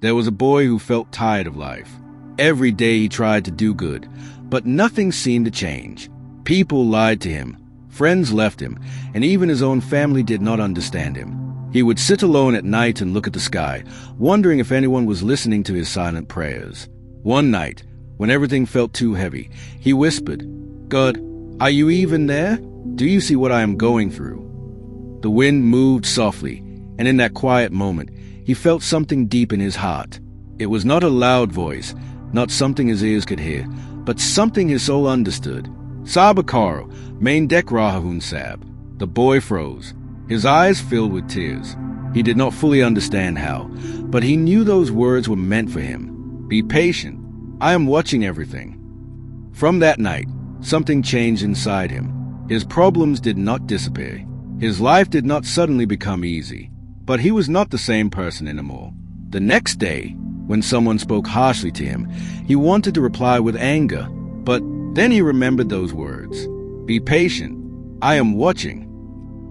There was a boy who felt tired of life. Every day he tried to do good, but nothing seemed to change. People lied to him, friends left him, and even his own family did not understand him. He would sit alone at night and look at the sky, wondering if anyone was listening to his silent prayers. One night, when everything felt too heavy, he whispered, "God, are you even there? Do you see what I am going through?" The wind moved softly, and in that quiet moment, he felt something deep in his heart. It was not a loud voice, not something his ears could hear, but something his soul understood. "Sabakaro, main dek rahahun sab." The boy froze, his eyes filled with tears. He did not fully understand how, but he knew those words were meant for him. "Be patient. I am watching everything." From that night, something changed inside him. His problems did not disappear. His life did not suddenly become easy, but he was not the same person anymore. The next day, when someone spoke harshly to him, he wanted to reply with anger, but then he remembered those words. "Be patient. I am watching."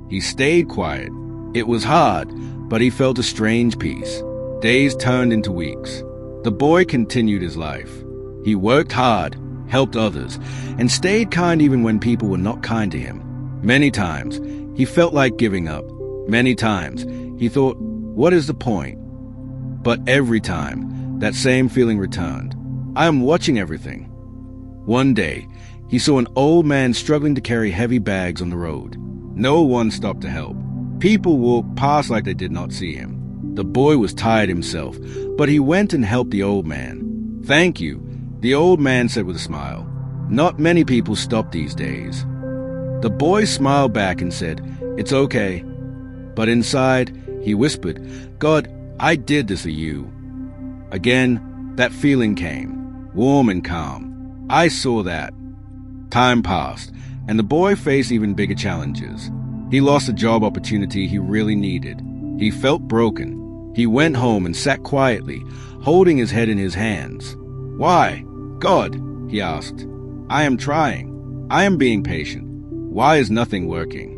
He stayed quiet. It was hard, but he felt a strange peace. Days turned into weeks. The boy continued his life. He worked hard, helped others, and stayed kind even when people were not kind to him. Many times, he felt like giving up. Many times, he thought, "What is the point?" But every time, that same feeling returned. "I am watching everything." One day, he saw an old man struggling to carry heavy bags on the road. No one stopped to help. People walked past like they did not see him. The boy was tired himself, but he went and helped the old man. "Thank you," the old man said with a smile. Not many people stop these days. The boy smiled back and said, "It's okay." But inside, he whispered, "God, I did this for you." Again, that feeling came, warm and calm. I saw that. Time passed, and the boy faced even bigger challenges. He lost a job opportunity he really needed. He felt broken. He went home and sat quietly, holding his head in his hands. "Why? God," he asked. "I am trying. I am being patient. Why is nothing working?"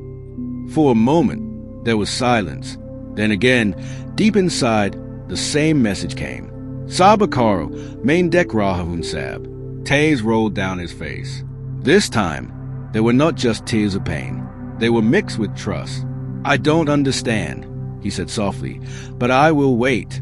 For a moment, there was silence. Then again, deep inside, the same message came. "Sabakaro, main dek rahahun sab." Tears rolled down his face. This time, they were not just tears of pain. They were mixed with trust. "I don't understand," he said softly, "but I will wait."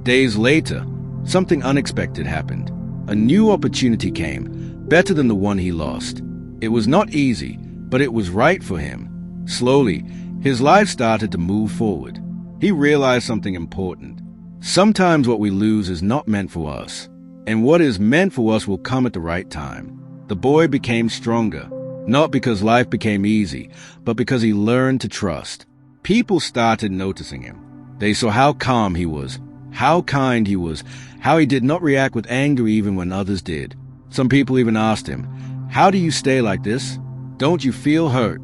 Days later, something unexpected happened. A new opportunity came, better than the one he lost. It was not easy, but it was right for him. Slowly, his life started to move forward. He realized something important. Sometimes what we lose is not meant for us, and what is meant for us will come at the right time. The boy became stronger, not because life became easy, but because he learned to trust. People started noticing him. They saw how calm he was, how kind he was, how he did not react with anger even when others did. Some people even asked him, "How do you stay like this? Don't you feel hurt?"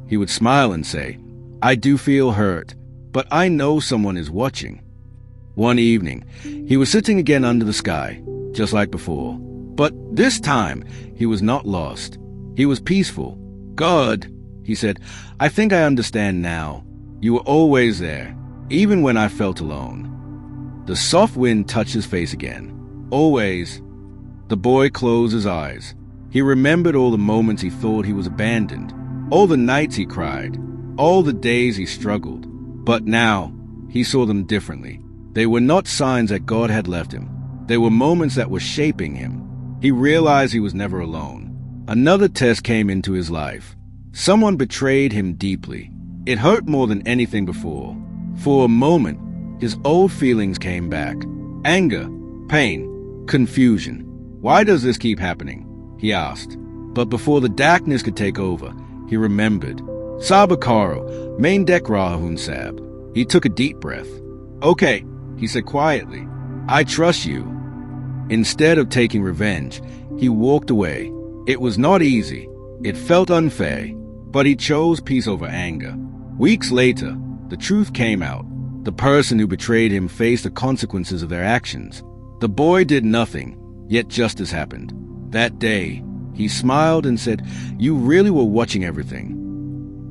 He would smile and say, "I do feel hurt, but I know someone is watching." One evening, he was sitting again under the sky, just like before. But this time, he was not lost. He was peaceful. "God," he said, "I think I understand now. You were always there, even when I felt alone." The soft wind touched his face again. "Always." The boy closed his eyes. He remembered all the moments he thought he was abandoned, all the nights he cried, all the days he struggled. But now, he saw them differently. They were not signs that God had left him. They were moments that were shaping him. He realized he was never alone. Another test came into his life. Someone betrayed him deeply. It hurt more than anything before. For a moment, his old feelings came back. Anger, pain, confusion. "Why does this keep happening?" he asked. But before the darkness could take over, he remembered. "Sabakaro, main dek rahahun sab." He took a deep breath. "Okay," he said quietly. "I trust you." Instead of taking revenge, he walked away. It was not easy. It felt unfair, but he chose peace over anger. Weeks later, the truth came out. The person who betrayed him faced the consequences of their actions. The boy did nothing, yet justice happened. That day, he smiled and said, "You really were watching everything."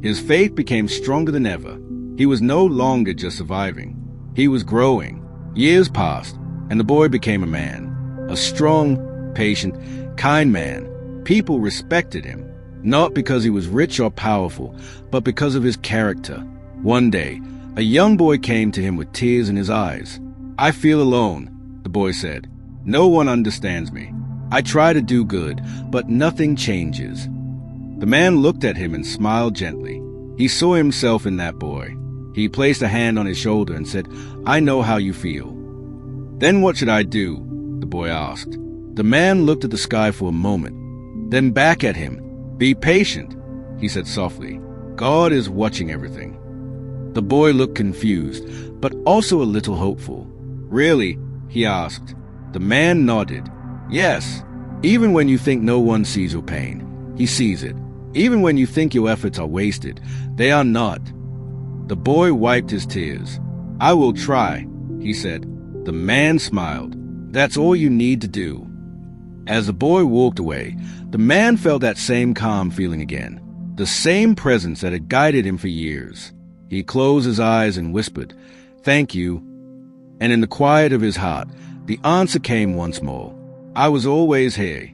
His faith became stronger than ever. He was no longer just surviving. He was growing. Years passed, and the boy became a man. A strong, patient, kind man. People respected him, not because he was rich or powerful, but because of his character. One day, a young boy came to him with tears in his eyes. "I feel alone," the boy said. "No one understands me. I try to do good, but nothing changes." The man looked at him and smiled gently. He saw himself in that boy. He placed a hand on his shoulder and said, "I know how you feel." "Then what should I do?" the boy asked. The man looked at the sky for a moment, then back at him. "Be patient," he said softly. "God is watching everything." The boy looked confused, but also a little hopeful. "Really?" he asked. The man nodded. "Yes. Even when you think no one sees your pain, he sees it. Even when you think your efforts are wasted, they are not." The boy wiped his tears. "I will try," he said. The man smiled. "That's all you need to do." As the boy walked away, the man felt that same calm feeling again, the same presence that had guided him for years. He closed his eyes and whispered, "Thank you." And in the quiet of his heart, the answer came once more. "I was always here."